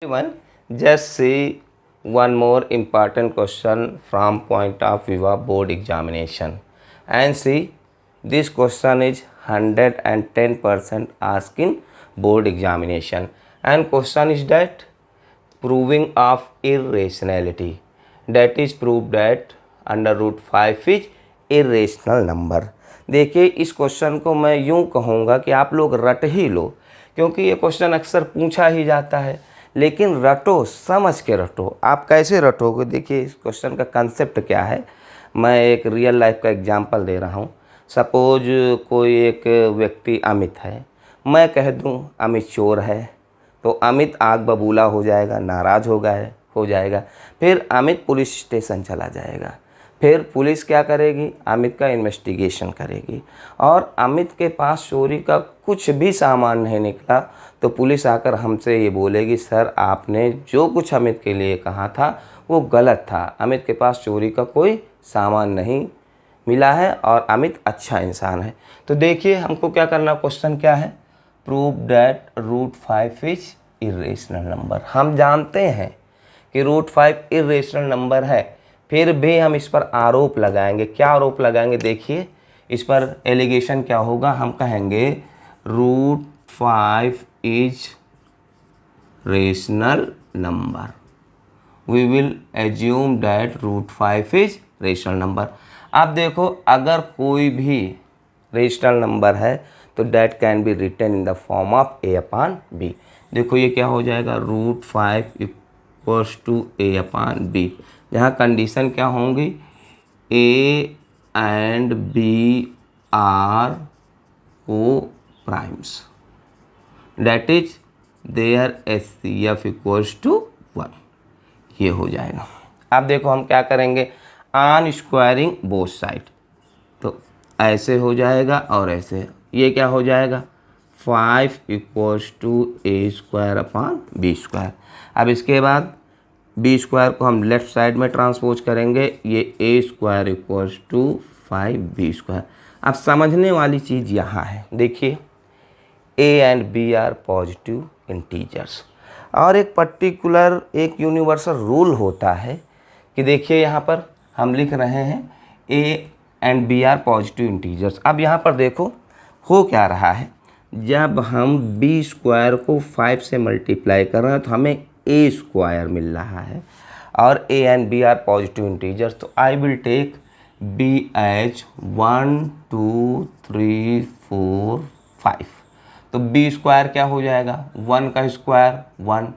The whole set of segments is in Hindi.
Everyone, just see one more important question from point of view of board examination. And see, this question is 110% asked in board examination. And question is that proving of irrationality. That is prove that under root 5 is irrational number. देखिए इस क्वेश्चन को मैं यूं कहूँगा कि आप लोग रट ही लो, क्योंकि ये क्वेश्चन अक्सर पूछा ही जाता है, लेकिन रटो, समझ के रटो। आप कैसे रटोगे? देखिए इस क्वेश्चन का कंसेप्ट क्या है, मैं एक रियल लाइफ का एग्जांपल दे रहा हूँ। सपोज कोई एक व्यक्ति अमित है, मैं कह दूँ अमित चोर है, तो अमित आग बबूला हो जाएगा, नाराज़ हो जाएगा। फिर अमित पुलिस स्टेशन चला जाएगा। फिर पुलिस क्या करेगी? अमित का इन्वेस्टिगेशन करेगी, और अमित के पास चोरी का कुछ भी सामान नहीं निकला, तो पुलिस आकर हमसे ये बोलेगी, सर आपने जो कुछ अमित के लिए कहा था वो गलत था, अमित के पास चोरी का कोई सामान नहीं मिला है और अमित अच्छा इंसान है। तो देखिए हमको क्या करना, क्वेश्चन क्या है? Prove that root 5 is irrational number. हम जानते हैं कि रूट 5 इरेशनल नंबर है, फिर भी हम इस पर आरोप लगाएंगे। क्या आरोप लगाएंगे? देखिए इस पर एलिगेशन क्या होगा, हम कहेंगे root 5 is rational number. We will assume that root 5 is rational number. अब देखो अगर कोई भी रेशनल नंबर है तो that can be written in the form of a upon b। देखो ये क्या हो जाएगा, root 5 equals to a upon b, जहाँ कंडीशन क्या होंगी, a and b are coprimes, that is their HCF equals to 1। ये हो जाएगा। अब देखो हम क्या करेंगे, ऑन स्क्वायरिंग बोथ साइड, तो ऐसे हो जाएगा और ऐसे, ये क्या हो जाएगा, 5 equals to a square upon b square. अब इसके बाद b स्क्वायर को हम लेफ्ट साइड में ट्रांसपोज करेंगे, ये a square equals to 5b square. अब समझने वाली चीज़ यहाँ है, देखिए a and b are positive integers, और एक पर्टिकुलर एक यूनिवर्सल रूल होता है कि देखिए यहाँ पर हम लिख रहे हैं a and b are positive integers. अब यहाँ पर देखो हो क्या रहा है, जब हम b स्क्वायर को 5 से मल्टीप्लाई कर रहे हैं तो हमें a स्क्वायर मिल रहा है, और a and b are positive integers, तो I will take b as 1 2 3 4 5। तो b स्क्वायर क्या हो जाएगा, 1 का स्क्वायर 1,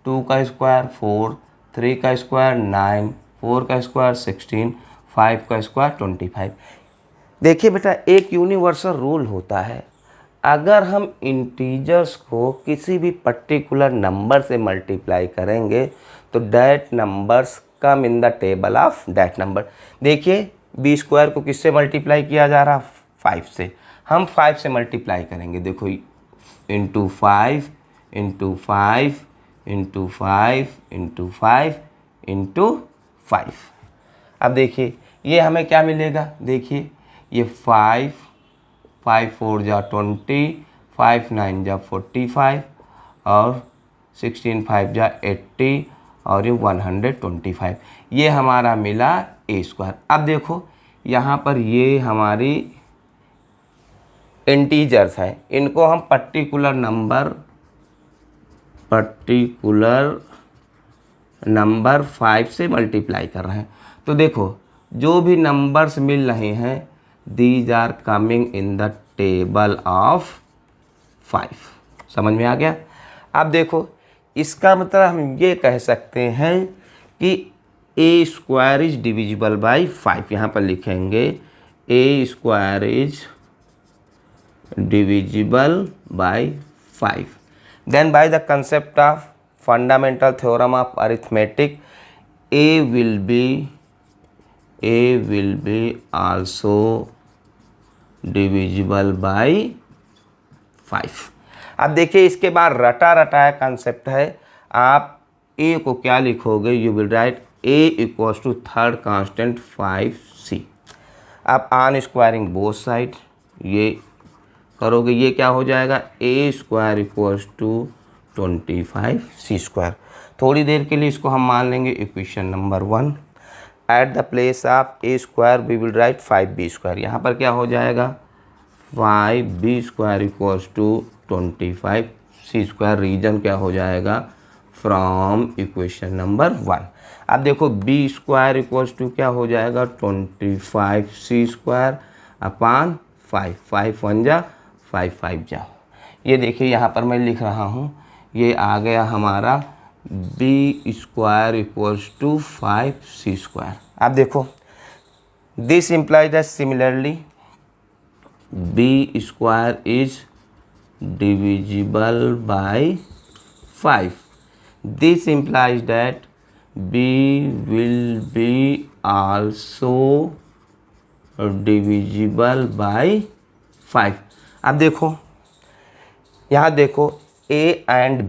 2 का स्क्वायर 4, 3 का स्क्वायर 9, 4 का स्क्वायर 16, 5 का स्क्वायर 25। देखिए बेटा एक यूनिवर्सल रूल होता है, अगर हम इंटीजर्स को किसी भी पर्टिकुलर नंबर से मल्टीप्लाई करेंगे तो that numbers come in the table of that number. देखिए बी स्क्वायर को किससे मल्टीप्लाई किया जा रहा, 5 से, हम 5 से मल्टीप्लाई करेंगे, देखो into 5 into 5 into 5 into 5 into 5। अब देखिए ये हमें क्या मिलेगा, देखिए ये 5 4 जा 20, 5 9 जा 45, और 16 5 जा 80, और ये 125, ये हमारा मिला a स्क्वायर। अब देखो यहाँ पर ये हमारी इंटीजर्स हैं, इनको हम पर्टिकुलर नंबर 5 से मल्टीप्लाई कर रहे हैं। तो देखो जो भी नंबर्स मिल रहे हैं these are coming in the table of 5। समझ में आ गया? अब देखो इसका मतलब हम ये कह सकते हैं कि a square is divisible by 5। यहाँ पर लिखेंगे a square is divisible by 5। Then by the concept of fundamental theorem of arithmetic, a will be also divisible by 5। अब देखिए इसके बाद रटा रटाया कंसेप्ट है, आप a को क्या लिखोगे, you will write a equals to third constant 5c। अब ऑन स्क्वायरिंग बोथ साइड ये करोगे, ये क्या हो जाएगा, a square equals to 25c square. थोड़ी देर के लिए इसको हम मान लेंगे equation number 1। At the place of a square we will write 5b square. यहाँ पर क्या हो जाएगा 5b square equals to 25c square. Reason क्या हो जाएगा फ्रॉम इक्वेशन नंबर 1। अब देखो b स्क्वायर इक्वल्स टू क्या हो जाएगा 25c स्क्वायर अपान 5। 5 1 जा 5 5 जा। ये देखिए यहाँ पर मैं लिख रहा हूँ, ये आ गया हमारा b square equals to 5c square. अब देखो this implies that similarly b square is divisible by 5। This implies that b will be also divisible by 5। अब देखो यहाँ देखो a and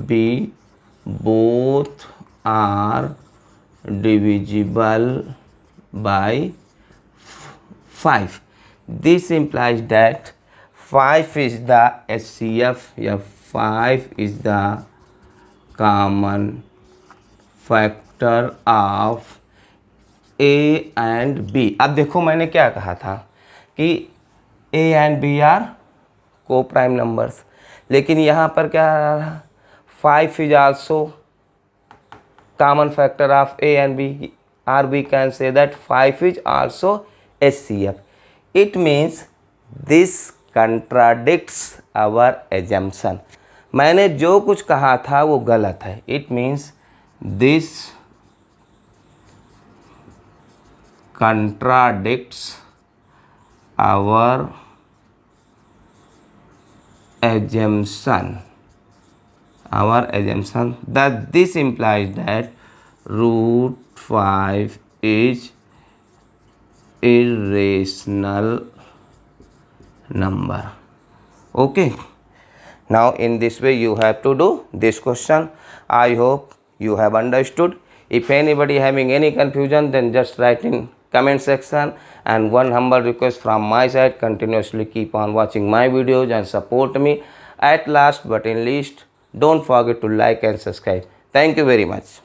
b both are divisible by 5। This implies that 5 is the HCF या 5 is the common factor of A and B। अब देखो मैंने क्या कहा था कि A and B आर को प्राइम नंबर्स, लेकिन यहाँ पर क्या आ रहा 5 is also common factor of A and B, or we can say that 5 is also HCF। It means this contradicts our assumption। मैंने जो कुछ कहा था वो गलत है। It means this contradicts our assumption that this implies that root 5 is irrational number। Okay, now in this way you have to do this question। I hope you have understood। If anybody having any confusion, then just write in comment section, and one humble request from my side, continuously keep on watching my videos and support me। At last but in least, don't forget to like and subscribe। Thank you very much।